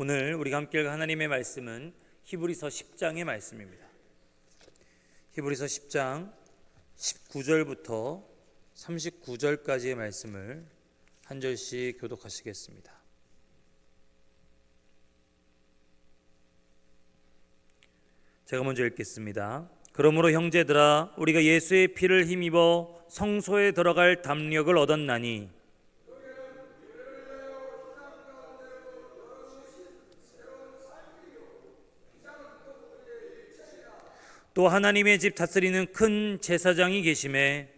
오늘 우리가 함께 읽을 하나님의 말씀은 히브리서 10장의 말씀입니다. 히브리서 10장 19절부터 39절까지의 말씀을 한 절씩 교독하시겠습니다. 제가 먼저 읽겠습니다. 그러므로 형제들아, 우리가 예수의 피를 힘입어 성소에 들어갈 담력을 얻었나니 또 하나님의 집 다스리는 큰 제사장이 계심에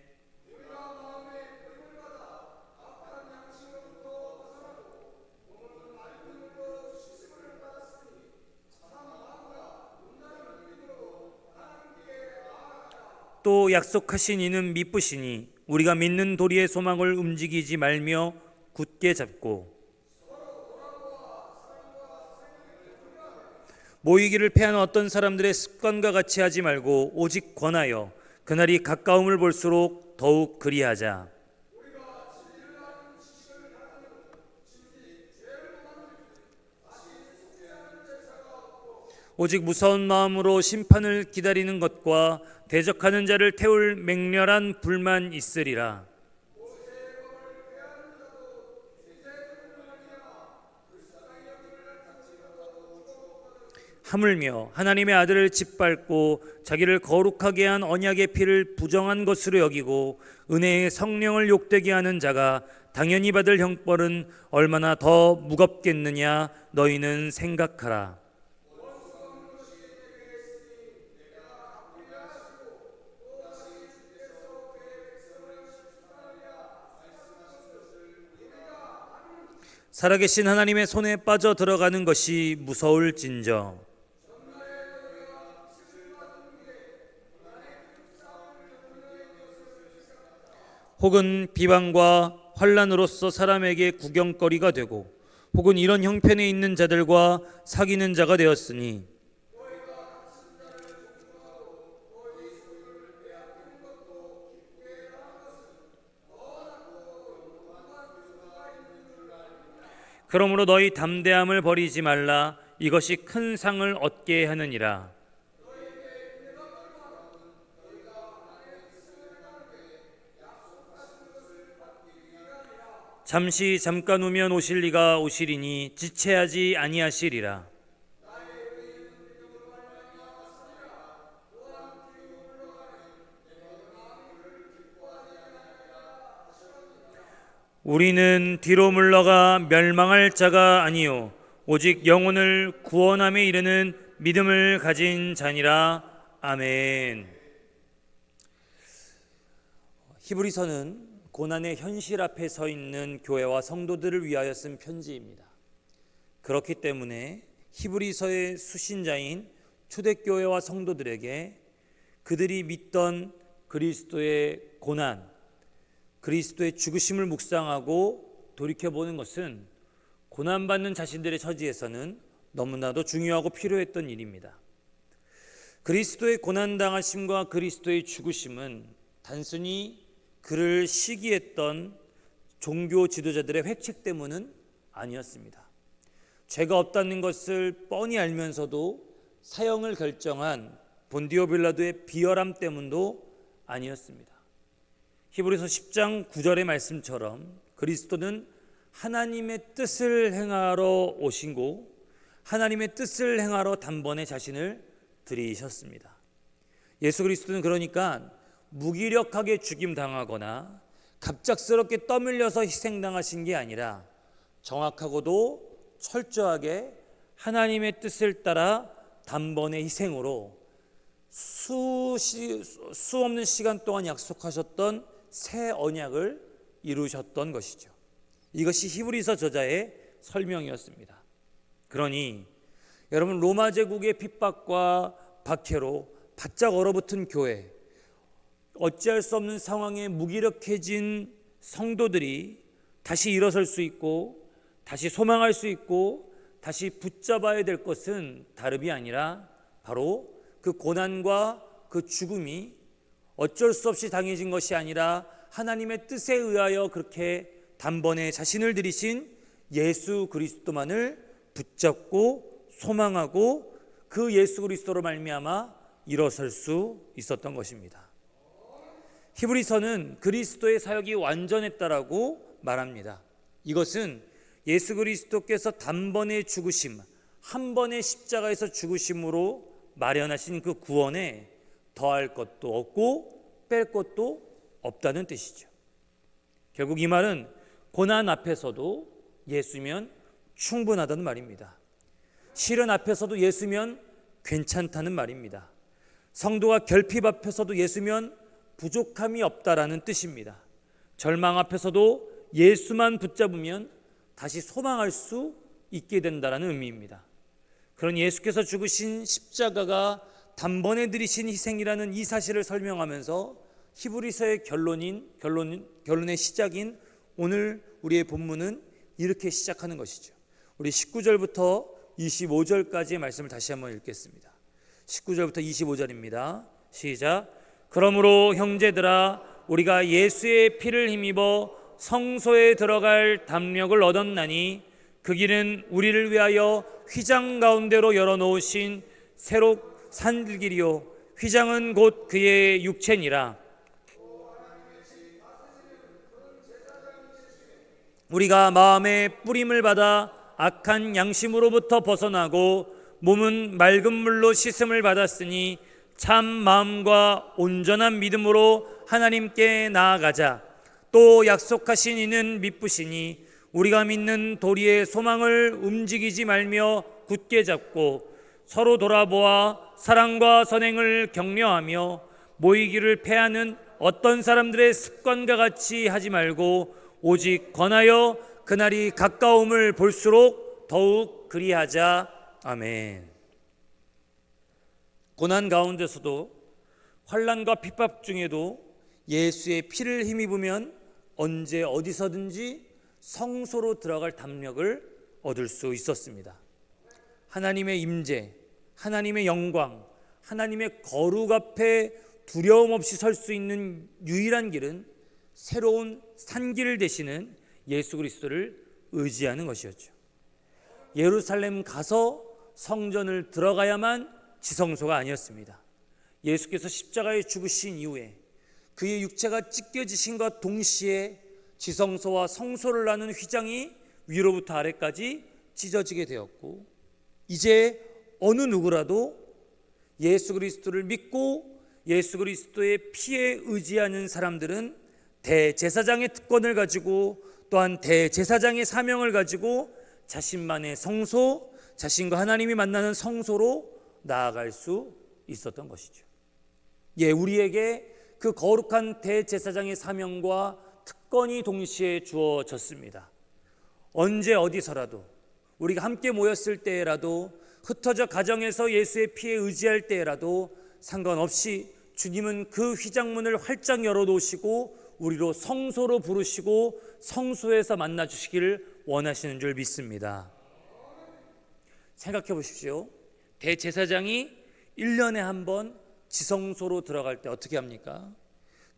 또 약속하신 이는 미쁘시니 우리가 믿는 도리의 소망을 움직이지 말며 굳게 잡고 모이기를 패하는 어떤 사람들의 습관과 같이 하지 말고 오직 권하여 그날이 가까움을 볼수록 더욱 그리하자. 오직 무서운 마음으로 심판을 기다리는 것과 대적하는 자를 태울 맹렬한 불만 있으리라. 하물며 하나님의 아들을 짓밟고 자기를 거룩하게 한 언약의 피를 부정한 것으로 여기고 은혜의 성령을 욕되게 하는 자가 당연히 받을 형벌은 얼마나 더 무겁겠느냐 너희는 생각하라. 살아계신 하나님의 손에 빠져 들어가는 것이 무서울진저 혹은 비방과 환난으로서 사람에게 구경거리가 되고 혹은 이런 형편에 있는 자들과 사귀는 자가 되었으니 그러므로 너희 담대함을 버리지 말라. 이것이 큰 상을 얻게 하느니라. 잠깐 후면 오실 이가 오시리니 지체하지 아니하시리라. 우리는 뒤로 물러가 멸망할 자가 아니요 오직 영혼을 구원함에 이르는 믿음을 가진 자니라. 아멘. 히브리서는 고난의 현실 앞에 서 있는 교회와 성도들을 위하여 쓴 편지입니다. 그렇기 때문에 히브리서의 수신자인 초대교회와 성도들에게 그들이 믿던 그리스도의 고난, 그리스도의 죽으심을 묵상하고 돌이켜보는 것은 고난받는 자신들의 처지에서는 너무나도 중요하고 필요했던 일입니다. 그리스도의 고난당하심과 그리스도의 죽으심은 단순히 그를 시기했던 종교 지도자들의 회책 때문은 아니었습니다. 죄가 없다는 것을 뻔히 알면서도 사형을 결정한 본디오 빌라도의 비열함 때문도 아니었습니다. 히브리서 10장 9절의 말씀처럼 그리스도는 하나님의 뜻을 행하러 오시고 하나님의 뜻을 행하러 단번에 자신을 들이셨습니다. 예수 그리스도는 그러니까 무기력하게 죽임당하거나 갑작스럽게 떠밀려서 희생당하신 게 아니라 정확하고도 철저하게 하나님의 뜻을 따라 단번에 희생으로 수 없는 시간 동안 약속하셨던 새 언약을 이루셨던 것이죠. 이것이 히브리서 저자의 설명이었습니다. 그러니 여러분, 로마 제국의 핍박과 박해로 바짝 얼어붙은 교회, 어찌할 수 없는 상황에 무기력해진 성도들이 다시 일어설 수 있고 다시 소망할 수 있고 다시 붙잡아야 될 것은 다름이 아니라 바로 그 고난과 그 죽음이 어쩔 수 없이 당해진 것이 아니라 하나님의 뜻에 의하여 그렇게 단번에 자신을 들이신 예수 그리스도만을 붙잡고 소망하고 그 예수 그리스도로 말미암아 일어설 수 있었던 것입니다. 히브리서는 그리스도의 사역이 완전했다라고 말합니다. 이것은 예수 그리스도께서 단번에 죽으심, 한 번의 십자가에서 죽으심으로 마련하신 그 구원에 더할 것도 없고 뺄 것도 없다는 뜻이죠. 결국 이 말은 고난 앞에서도 예수면 충분하다는 말입니다. 시련 앞에서도 예수면 괜찮다는 말입니다. 성도가 결핍 앞에서도 예수면 부족함이 없다라는 뜻입니다. 절망 앞에서도 예수만 붙잡으면 다시 소망할 수 있게 된다라는 의미입니다. 그런 예수께서 죽으신 십자가가 단번에 들이신 희생이라는 이 사실을 설명하면서 히브리서의 결론의 시작인 오늘 우리의 본문은 이렇게 시작하는 것이죠. 우리 19절부터 25절까지의 말씀을 다시 한번 읽겠습니다. 19절부터 25절입니다. 시작. 그러므로 형제들아, 우리가 예수의 피를 힘입어 성소에 들어갈 담력을 얻었나니 그 길은 우리를 위하여 휘장 가운데로 열어놓으신 새록 산길이요 휘장은 곧 그의 육체니라. 우리가 마음의 뿌림을 받아 악한 양심으로부터 벗어나고 몸은 맑은 물로 씻음을 받았으니 참 마음과 온전한 믿음으로 하나님께 나아가자. 또 약속하신 이는 미쁘시니 우리가 믿는 도리의 소망을 움직이지 말며 굳게 잡고 서로 돌아보아 사랑과 선행을 격려하며 모이기를 패하는 어떤 사람들의 습관과 같이 하지 말고 오직 권하여 그날이 가까움을 볼수록 더욱 그리하자. 아멘. 고난 가운데서도 환난과 핍박 중에도 예수의 피를 힘입으면 언제 어디서든지 성소로 들어갈 담력을 얻을 수 있었습니다. 하나님의 임재, 하나님의 영광, 하나님의 거룩 앞에 두려움 없이 설 수 있는 유일한 길은 새로운 산길을 되시는 예수 그리스도를 의지하는 것이었죠. 예루살렘 가서 성전을 들어가야만 지성소가 아니었습니다. 예수께서 십자가에 죽으신 이후에 그의 육체가 찢겨지신과 동시에 지성소와 성소를 나눈 휘장이 위로부터 아래까지 찢어지게 되었고, 이제 어느 누구라도 예수 그리스도를 믿고 예수 그리스도의 피에 의지하는 사람들은 대제사장의 특권을 가지고 또한 대제사장의 사명을 가지고 자신만의 성소, 자신과 하나님이 만나는 성소로 나아갈 수 있었던 것이죠. 우리에게 그 거룩한 대제사장의 사명과 특권이 동시에 주어졌습니다. 언제 어디서라도 우리가 함께 모였을 때라도 흩어져 가정에서 예수의 피에 의지할 때라도 상관없이 주님은 그 휘장문을 활짝 열어놓으시고 우리로 성소로 부르시고 성소에서 만나 주시기를 원하시는 줄 믿습니다. 생각해 보십시오. 대제사장이 1년에 한 번 지성소로 들어갈 때 어떻게 합니까?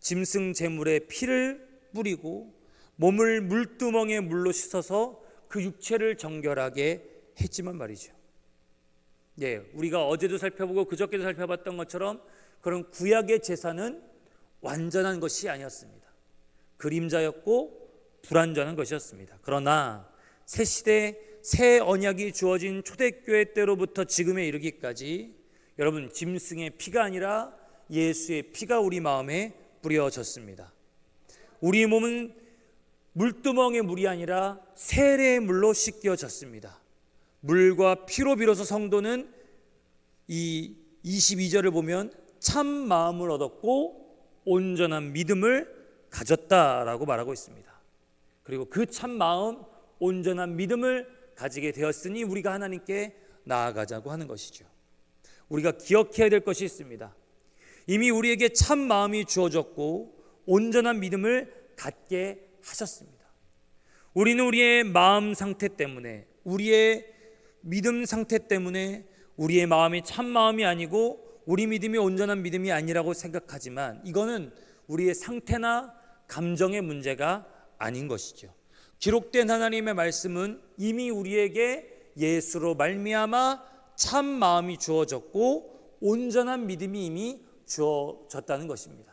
짐승 제물에 피를 뿌리고 몸을 물두멍에 물로 씻어서 그 육체를 정결하게 했지만 말이죠. 우리가 어제도 살펴보고 그저께도 살펴봤던 것처럼 그런 구약의 제사는 완전한 것이 아니었습니다. 그림자였고 불완전한 것이었습니다. 그러나 새 시대 새 언약이 주어진 초대교회 때로부터 지금에 이르기까지 여러분, 짐승의 피가 아니라 예수의 피가 우리 마음에 뿌려졌습니다. 우리 몸은 물두멍의 물이 아니라 세례의 물로 씻겨졌습니다. 물과 피로 비로소 성도는 이 22절을 보면 참 마음을 얻었고 온전한 믿음을 가졌다라고 말하고 있습니다. 그리고 그 참 마음, 온전한 믿음을 가지게 되었으니 우리가 하나님께 나아가자고 하는 것이죠. 우리가 기억해야 될 것이 있습니다. 이미 우리에게 참 마음이 주어졌고 온전한 믿음을 갖게 하셨습니다. 우리는 우리의 마음 상태 때문에, 우리의 믿음 상태 때문에 우리의 마음이 참 마음이 아니고 우리 믿음이 온전한 믿음이 아니라고 생각하지만 이거는 우리의 상태나 감정의 문제가 아닌 것이죠. 기록된 하나님의 말씀은 이미 우리에게 예수로 말미암아 참 마음이 주어졌고 온전한 믿음이 이미 주어졌다는 것입니다.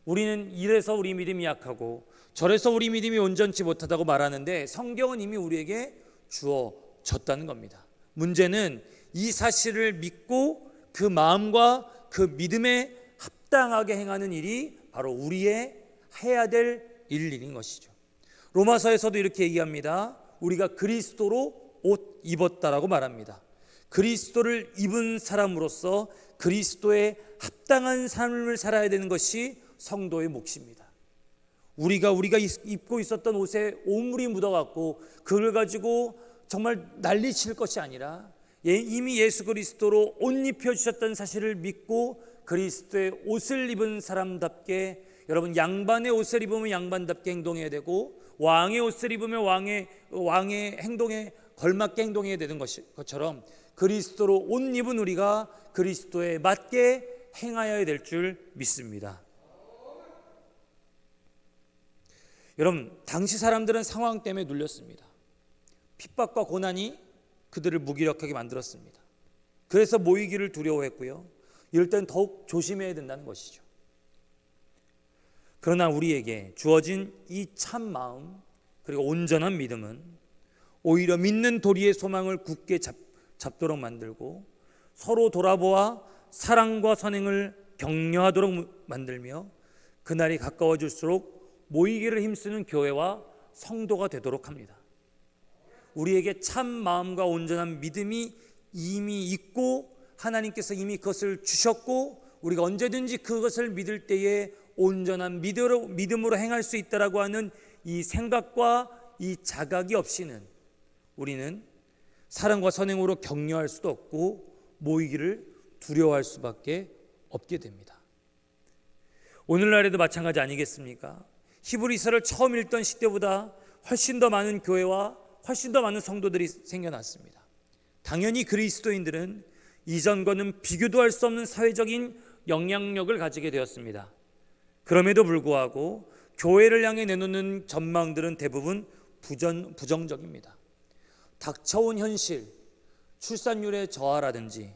우리는 이래서 우리 믿음이 약하고 저래서 우리 믿음이 온전치 못하다고 말하는데 성경은 이미 우리에게 주어졌다는 겁니다. 문제는 이 사실을 믿고 그 마음과 그 믿음에 합당하게 행하는 일이 바로 우리의 해야 될 일인 것이죠. 로마서에서도 이렇게 얘기합니다. 우리가 그리스도로 옷 입었다라고 말합니다. 그리스도를 입은 사람으로서 그리스도에 합당한 삶을 살아야 되는 것이 성도의 몫입니다. 우리가 입고 있었던 옷에 오물이 묻어갖고 그걸 가지고 정말 난리칠 것이 아니라 이미 예수 그리스도로 옷 입혀주셨다는 사실을 믿고 그리스도의 옷을 입은 사람답게, 여러분 양반의 옷을 입으면 양반답게 행동해야 되고 왕의 옷을 입으면 왕의 행동에 걸맞게 행동해야 되는 것처럼 그리스도로 옷 입은 우리가 그리스도에 맞게 행하여야 될 줄 믿습니다. 여러분, 당시 사람들은 상황 때문에 눌렸습니다. 핍박과 고난이 그들을 무기력하게 만들었습니다. 그래서 모이기를 두려워했고요. 이럴 땐 더욱 조심해야 된다는 것이죠. 그러나 우리에게 주어진 이 참 마음 그리고 온전한 믿음은 오히려 믿는 도리의 소망을 굳게 잡도록 만들고 서로 돌아보아 사랑과 선행을 격려하도록 만들며 그날이 가까워질수록 모이기를 힘쓰는 교회와 성도가 되도록 합니다. 우리에게 참 마음과 온전한 믿음이 이미 있고 하나님께서 이미 그것을 주셨고 우리가 언제든지 그것을 믿을 때에 온전한 믿음으로 행할 수 있다라고 하는 이 생각과 이 자각이 없이는 우리는 사랑과 선행으로 격려할 수도 없고 모이기를 두려워할 수밖에 없게 됩니다. 오늘날에도 마찬가지 아니겠습니까? 히브리서를 처음 읽던 시대보다 훨씬 더 많은 교회와 훨씬 더 많은 성도들이 생겨났습니다. 당연히 그리스도인들은 이전과는 비교도 할 수 없는 사회적인 영향력을 가지게 되었습니다. 그럼에도 불구하고 교회를 향해 내놓는 전망들은 대부분 부정적입니다. 닥쳐온 현실, 출산율의 저하라든지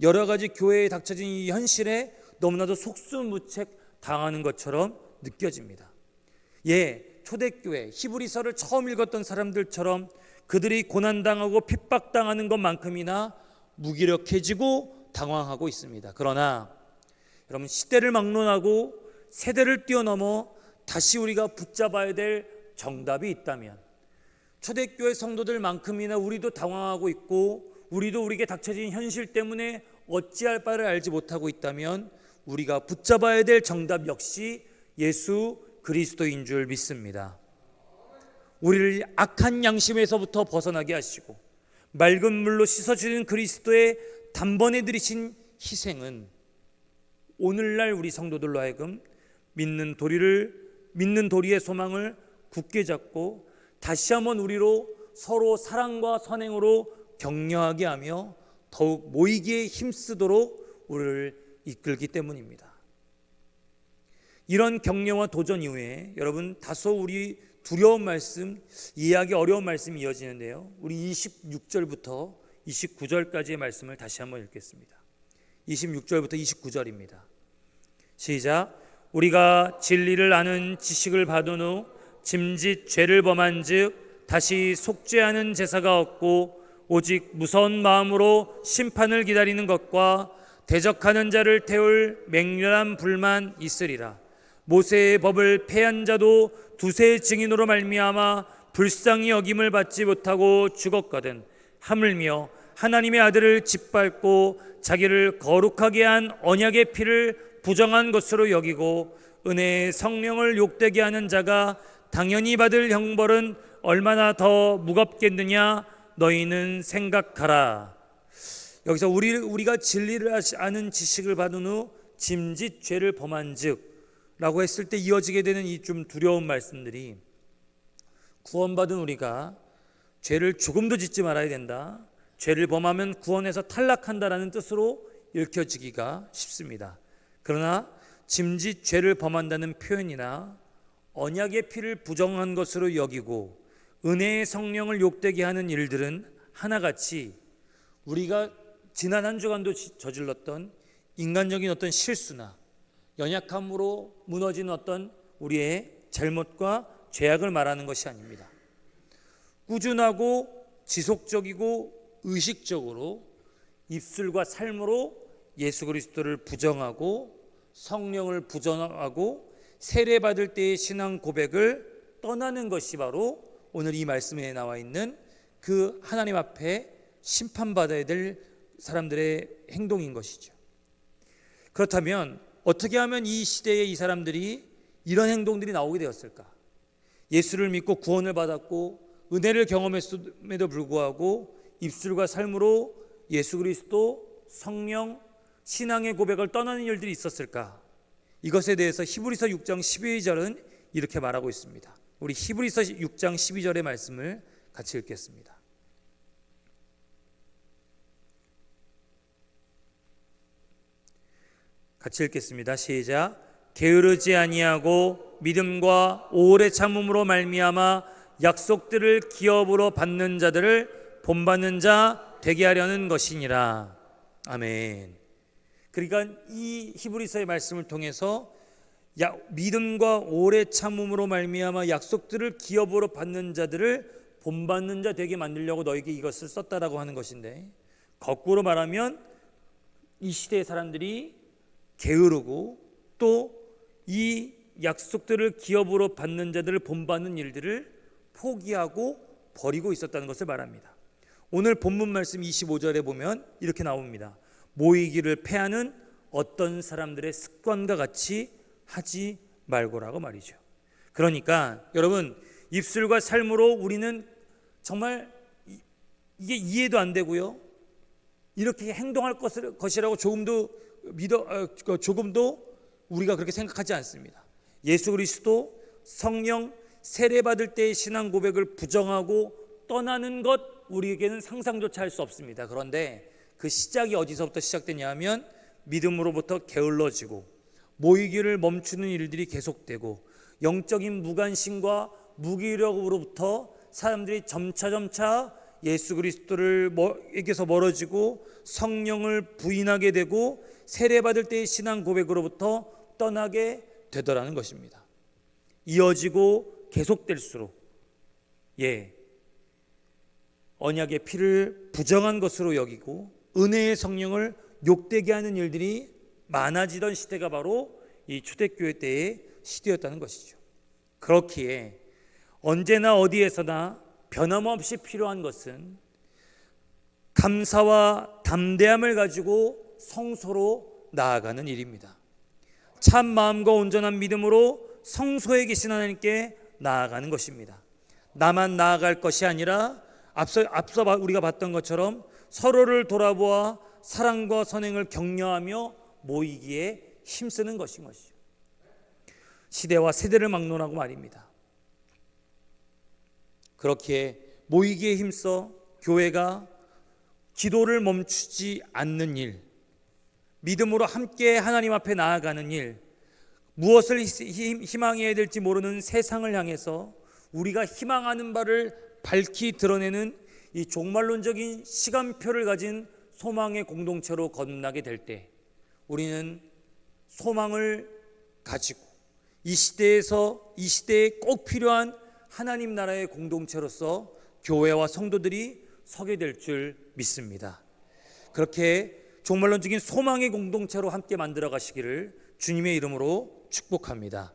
여러 가지 교회에 닥쳐진 이 현실에 너무나도 속수무책 당하는 것처럼 느껴집니다. 초대교회 히브리서를 처음 읽었던 사람들처럼 그들이 고난당하고 핍박당하는 것만큼이나 무기력해지고 당황하고 있습니다. 그러나 여러분, 시대를 막론하고 세대를 뛰어넘어 다시 우리가 붙잡아야 될 정답이 있다면 초대교회 성도들만큼이나 우리도 당황하고 있고 우리도 우리에게 닥쳐진 현실 때문에 어찌할 바를 알지 못하고 있다면 우리가 붙잡아야 될 정답 역시 예수 그리스도인 줄 믿습니다. 우리를 악한 양심에서부터 벗어나게 하시고 맑은 물로 씻어주는 그리스도의 단번에 들이신 희생은 오늘날 우리 성도들로 하여금 믿는 도리의 소망을 굳게 잡고 다시 한번 우리로 서로 사랑과 선행으로 격려하게 하며 더욱 모이기에 힘쓰도록 우리를 이끌기 때문입니다. 이런 격려와 도전 이후에 여러분 다소 우리 두려운 말씀, 이해하기 어려운 말씀이 이어지는데요. 우리 26절부터 29절까지의 말씀을 다시 한번 읽겠습니다. 26절부터 29절입니다. 시작. 우리가 진리를 아는 지식을 받은 후 짐짓 죄를 범한 즉 다시 속죄하는 제사가 없고 오직 무서운 마음으로 심판을 기다리는 것과 대적하는 자를 태울 맹렬한 불만 있으리라. 모세의 법을 폐한 자도 두세 증인으로 말미암아 불쌍히 여김을 받지 못하고 죽었거든. 하물며 하나님의 아들을 짓밟고 자기를 거룩하게 한 언약의 피를 부정한 것으로 여기고 은혜의 성령을 욕되게 하는 자가 당연히 받을 형벌은 얼마나 더 무겁겠느냐 너희는 생각하라. 여기서 우리가 진리를 아는 지식을 받은 후 짐짓 죄를 범한 즉 라고 했을 때 이어지게 되는 이 좀 두려운 말씀들이 구원받은 우리가 죄를 조금도 짓지 말아야 된다, 죄를 범하면 구원에서 탈락한다라는 뜻으로 읽혀지기가 쉽습니다. 그러나 짐짓 죄를 범한다는 표현이나 언약의 피를 부정한 것으로 여기고 은혜의 성령을 욕되게 하는 일들은 하나같이 우리가 지난 한 주간도 저질렀던 인간적인 어떤 실수나 연약함으로 무너진 어떤 우리의 잘못과 죄악을 말하는 것이 아닙니다. 꾸준하고 지속적이고 의식적으로 입술과 삶으로 예수 그리스도를 부정하고 성령을 부정하고 세례받을 때의 신앙 고백을 떠나는 것이 바로 오늘 이 말씀에 나와 있는 그 하나님 앞에 심판받아야 될 사람들의 행동인 것이죠. 그렇다면 어떻게 하면 이 시대에 이 사람들이 이런 행동들이 나오게 되었을까? 예수를 믿고 구원을 받았고 은혜를 경험했음에도 불구하고 입술과 삶으로 예수 그리스도, 성령, 신앙의 고백을 떠나는 일들이 있었을까? 이것에 대해서 히브리서 6장 12절은 이렇게 말하고 있습니다. 우리 히브리서 6장 12절의 말씀을 같이 읽겠습니다. 같이 읽겠습니다. 시작. 게으르지 아니하고 믿음과 오래 참음으로 말미암아 약속들을 기업으로 받는 자들을 본받는 자 되게 하려는 것이니라. 아멘. 그러니까 이 히브리서의 말씀을 통해서 믿음과 오래 참음으로 말미암아 약속들을 기업으로 받는 자들을 본받는 자 되게 만들려고 너에게 이것을 썼다라고 하는 것인데, 거꾸로 말하면 이 시대의 사람들이 게으르고 또 이 약속들을 기업으로 받는 자들을 본받는 일들을 포기하고 버리고 있었다는 것을 말합니다. 오늘 본문 말씀 25절에 보면 이렇게 나옵니다. 모이기를 패하는 어떤 사람들의 습관과 같이 하지 말고라고 말이죠. 그러니까 여러분, 입술과 삶으로 우리는 정말 이게 이해도 안 되고요, 이렇게 행동할 것이라고 조금도 우리가 그렇게 생각하지 않습니다. 예수 그리스도, 성령, 세례받을 때의 신앙 고백을 부정하고 떠나는 것, 우리에게는 상상조차 할 수 없습니다. 그런데 그 시작이 어디서부터 시작되냐 하면 믿음으로부터 게을러지고 모이기를 멈추는 일들이 계속되고 영적인 무관심과 무기력으로부터 사람들이 점차 예수 그리스도에게서 멀어지고 성령을 부인하게 되고 세례받을 때의 신앙 고백으로부터 떠나게 되더라는 것입니다. 이어지고 계속될수록 언약의 피를 부정한 것으로 여기고 은혜의 성령을 욕되게 하는 일들이 많아지던 시대가 바로 이 초대교회 때의 시대였다는 것이죠. 그렇기에 언제나 어디에서나 변함없이 필요한 것은 감사와 담대함을 가지고 성소로 나아가는 일입니다. 참 마음과 온전한 믿음으로 성소에 계신 하나님께 나아가는 것입니다. 나만 나아갈 것이 아니라 앞서 우리가 봤던 것처럼 서로를 돌아보아 사랑과 선행을 격려하며 모이기에 힘쓰는 것인 것이죠. 시대와 세대를 막론하고 말입니다. 그렇게 모이기에 힘써 교회가 기도를 멈추지 않는 일, 믿음으로 함께 하나님 앞에 나아가는 일, 무엇을 희망해야 될지 모르는 세상을 향해서 우리가 희망하는 바를 밝히 드러내는 이 종말론적인 시간표를 가진 소망의 공동체로 거듭나게 될 때 우리는 소망을 가지고 이 시대에 꼭 필요한 하나님 나라의 공동체로서 교회와 성도들이 서게 될 줄 믿습니다. 그렇게 종말론적인 소망의 공동체로 함께 만들어 가시기를 주님의 이름으로 축복합니다.